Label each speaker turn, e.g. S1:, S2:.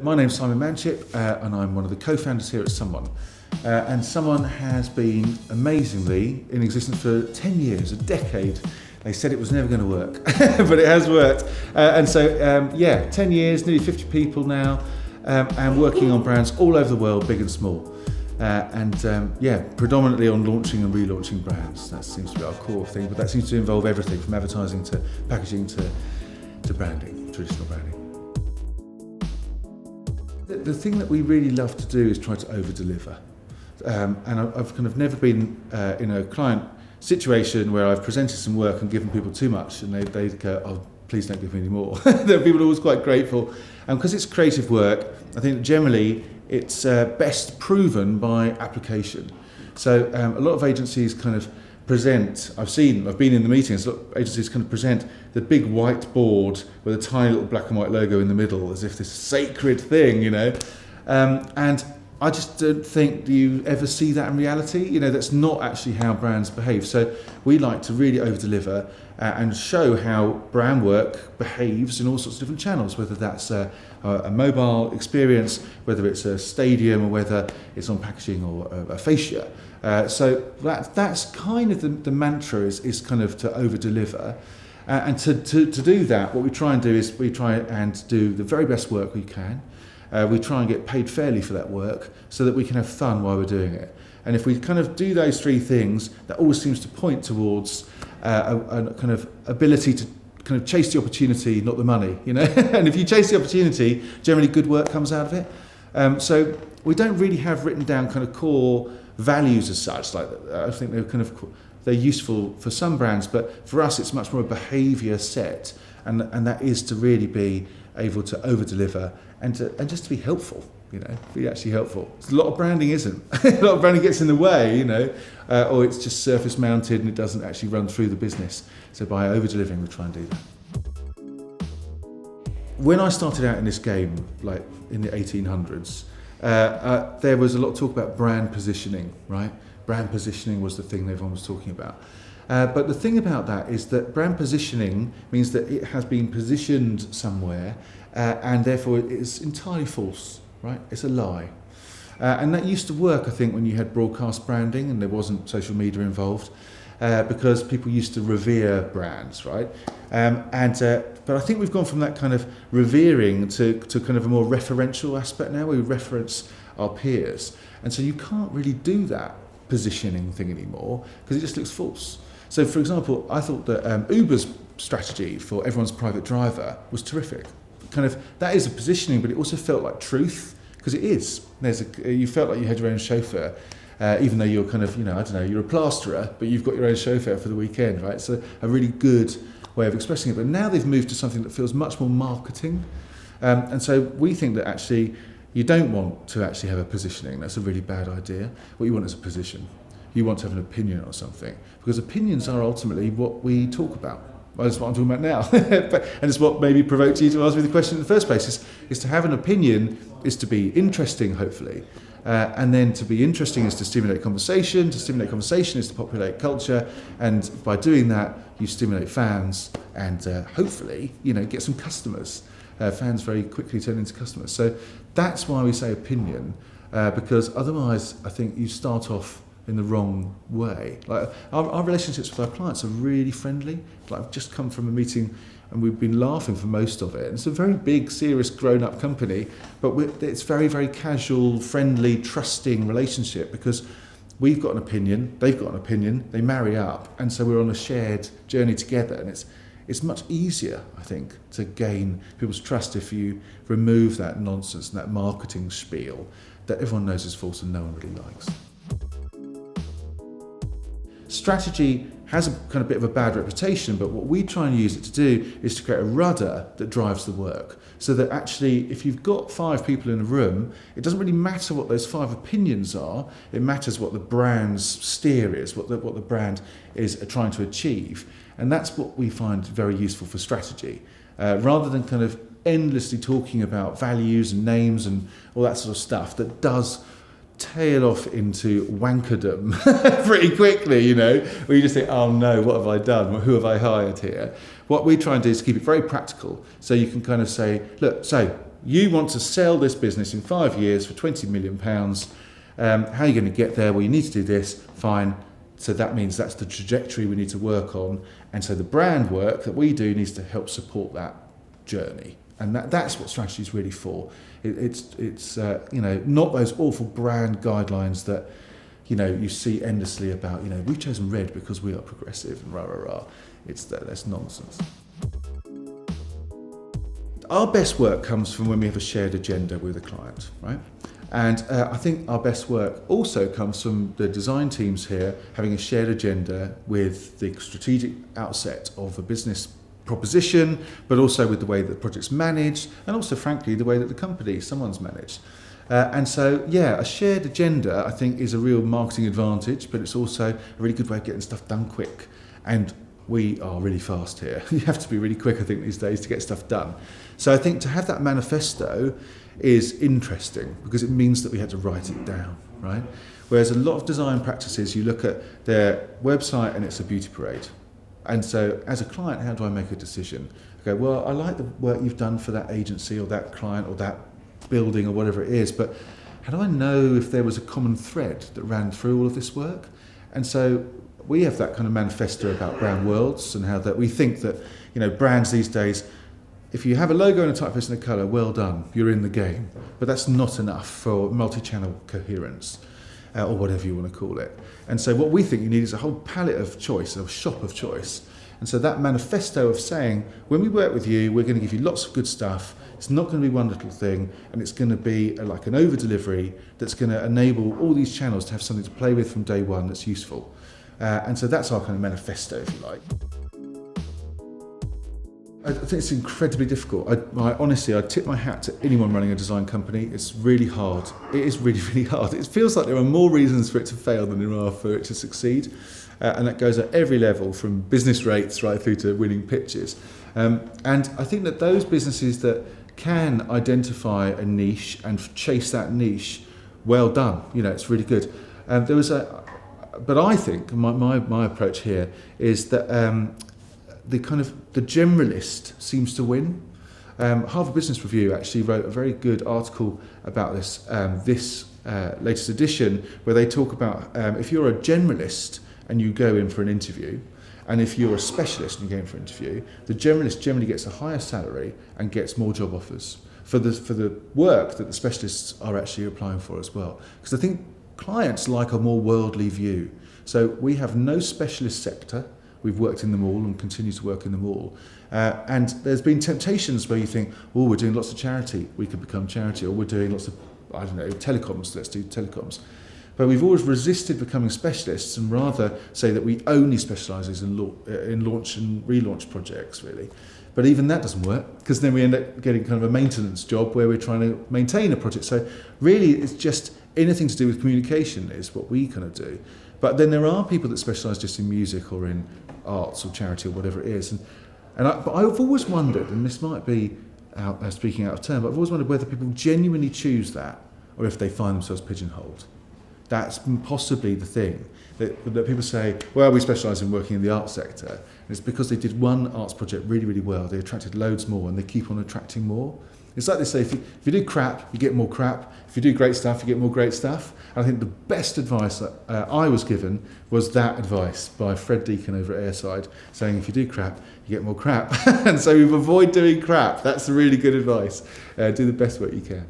S1: My name's Simon Manchipp, and I'm one of the co-founders here at Someone. And Someone has been amazingly in existence for 10 years, a decade. They said it was never going to work, but it has worked. 10 years, nearly 50 people now, and working on brands all over the world, big and small. Predominantly on launching and relaunching brands. That seems to be our core thing, but that seems to involve everything from advertising to packaging to branding, traditional branding. The thing that we really love to do is try to over-deliver. And I've kind of never been in a client situation where I've presented some work and given people too much and they go, oh, please don't give me any more. People are always quite grateful. And because it's creative work, I think that generally it's best proven by application. So a lot of agencies kind of present, I've been in the meetings, a lot of agencies kind of present the big white board with a tiny little black and white logo in the middle as if this sacred thing, and I just don't think you ever see that in reality. That's not actually how brands behave. So we like to really over-deliver and show how brand work behaves in all sorts of different channels, whether that's a mobile experience, whether it's a stadium, or whether it's on packaging or a fascia. So that's kind of the mantra is kind of to over-deliver. And to do that, what we try and do is we try and do the very best work we can. We try and get paid fairly for that work so that we can have fun while we're doing it. And if we kind of do those three things, that always seems to point towards a kind of ability to kind of chase the opportunity, not the money, And if you chase the opportunity, generally good work comes out of it. So we don't really have written down kind of core values as such. Like I think they're useful for some brands, but for us it's much more a behaviour set, and that is to really be able to over-deliver and just to be helpful, be actually helpful. A lot of branding isn't. A lot of branding gets in the way, or it's just surface mounted and it doesn't actually run through the business. So by over-delivering, we try and do that. When I started out in this game, like in the 1800s, there was a lot of talk about brand positioning, right? Brand positioning was the thing everyone was talking about. But the thing about that is that brand positioning means that it has been positioned somewhere and therefore it's entirely false, right? It's a lie. And that used to work, I think, when you had broadcast branding and there wasn't social media involved, because people used to revere brands, right? But I think we've gone from that kind of revering to kind of a more referential aspect now, where we reference our peers. And so you can't really do that positioning thing anymore because it just looks false. So, for example, I thought that Uber's strategy for everyone's private driver was terrific. Kind of that is a positioning, but it also felt like truth because it is. You felt like you had your own chauffeur, even though you're kind of, you're a plasterer, but you've got your own chauffeur for the weekend, right? So a really good way of expressing it. But now they've moved to something that feels much more marketing, and so we think that actually you don't want to actually have a positioning. That's a really bad idea. What you want is a position. You want to have an opinion on something, because opinions are ultimately what we talk about. Well, that's what I'm talking about now. And it's what maybe provoked you to ask me the question in the first place, is to have an opinion is to be interesting, hopefully. And then to be interesting is to stimulate conversation is to populate culture, and by doing that you stimulate fans and hopefully get some customers. Fans very quickly turn into customers. So that's why we say opinion, because otherwise I think you start off in the wrong way. Like our relationships with our clients are really friendly. Like I've just come from a meeting and we've been laughing for most of it. And it's a very big, serious, grown-up company, but it's very, very casual, friendly, trusting relationship because we've got an opinion, they've got an opinion, they marry up, and so we're on a shared journey together. And it's much easier, I think, to gain people's trust if you remove that nonsense and that marketing spiel that everyone knows is false and no one really likes. Strategy has a kind of bit of a bad reputation, but what we try and use it to do is to create a rudder that drives the work. So that actually, if you've got 5 people in a room, it doesn't really matter what those 5 opinions are. It matters what the brand's steer is, what the brand is trying to achieve. And that's what we find very useful for strategy. Rather than kind of endlessly talking about values and names and all that sort of stuff that does tail off into wankerdom pretty quickly, where you just think, oh no, what have I done? Who have I hired here? What we try and do is keep it very practical. So you can kind of say, look, so you want to sell this business in 5 years for £20 million. How are you going to get there? Well, you need to do this. Fine. So that means that's the trajectory we need to work on. And so the brand work that we do needs to help support that journey. And that's what strategy is really for. It's not those awful brand guidelines that, you see endlessly about, we've chosen red because we are progressive and rah, rah, rah. That's nonsense. Our best work comes from when we have a shared agenda with a client, right? And I think our best work also comes from the design teams here having a shared agenda with the strategic outset of a business proposition, but also with the way that the project's managed, and also, frankly, the way that someone's managed. And so, a shared agenda, I think, is a real marketing advantage, but it's also a really good way of getting stuff done quick. And we are really fast here. You have to be really quick, I think, these days to get stuff done. So I think to have that manifesto is interesting because it means that we had to write it down, right? Whereas a lot of design practices, you look at their website and it's a beauty parade. And so as a client, how do I make a decision? Okay, well, I like the work you've done for that agency or that client or that building or whatever it is, but how do I know if there was a common thread that ran through all of this work? And so we have that kind of manifesto about brand worlds and how that we think that, brands these days, if you have a logo and a typeface and a colour, well done, you're in the game. But that's not enough for multi-channel coherence, or whatever you want to call it. And so what we think you need is a whole palette of choice, a shop of choice. And so that manifesto of saying, when we work with you, we're going to give you lots of good stuff. It's not going to be one little thing, and it's going to be like an over-delivery that's going to enable all these channels to have something to play with from day one that's useful. And so that's our kind of manifesto, if you like. I think it's incredibly difficult. Honestly, I tip my hat to anyone running a design company. It's really hard. It is really, really hard. It feels like there are more reasons for it to fail than there are for it to succeed. And that goes at every level, from business rates right through to winning pitches. And I think that those businesses that can identify a niche and chase that niche, well done. It's really good. But I think my approach here is that the generalist seems to win. Harvard Business Review actually wrote a very good article about this latest edition, where they talk about if you're a generalist and you go in for an interview, and if you're a specialist and you go in for an interview, the generalist generally gets a higher salary and gets more job offers for the work that the specialists are actually applying for as well. Because I think clients like a more worldly view. So we have no specialist sector. We've worked in them all and continue to work in them all. And there's been temptations where you think, we're doing lots of charity, we could become charity, or we're doing lots of, telecoms, let's do telecoms. But we've always resisted becoming specialists and rather say that we only specialise in launch and relaunch projects, really. But even that doesn't work, because then we end up getting kind of a maintenance job where we're trying to maintain a project. So really, it's just anything to do with communication is what we kind of do. But then there are people that specialise just in music or in arts or charity or whatever it is. But I've always wondered, and this might be speaking out of turn, but I've always wondered whether people genuinely choose that or if they find themselves pigeonholed. That's possibly the thing, that people say, well, we specialise in working in the arts sector. And it's because they did one arts project really, really well, they attracted loads more, and they keep on attracting more. It's like they say, if you do crap, you get more crap. If you do great stuff, you get more great stuff. And I think the best advice that I was given was that advice by Fred Deacon over at Airside, saying if you do crap, you get more crap. And so avoid doing crap. That's really good advice. Do the best work you can.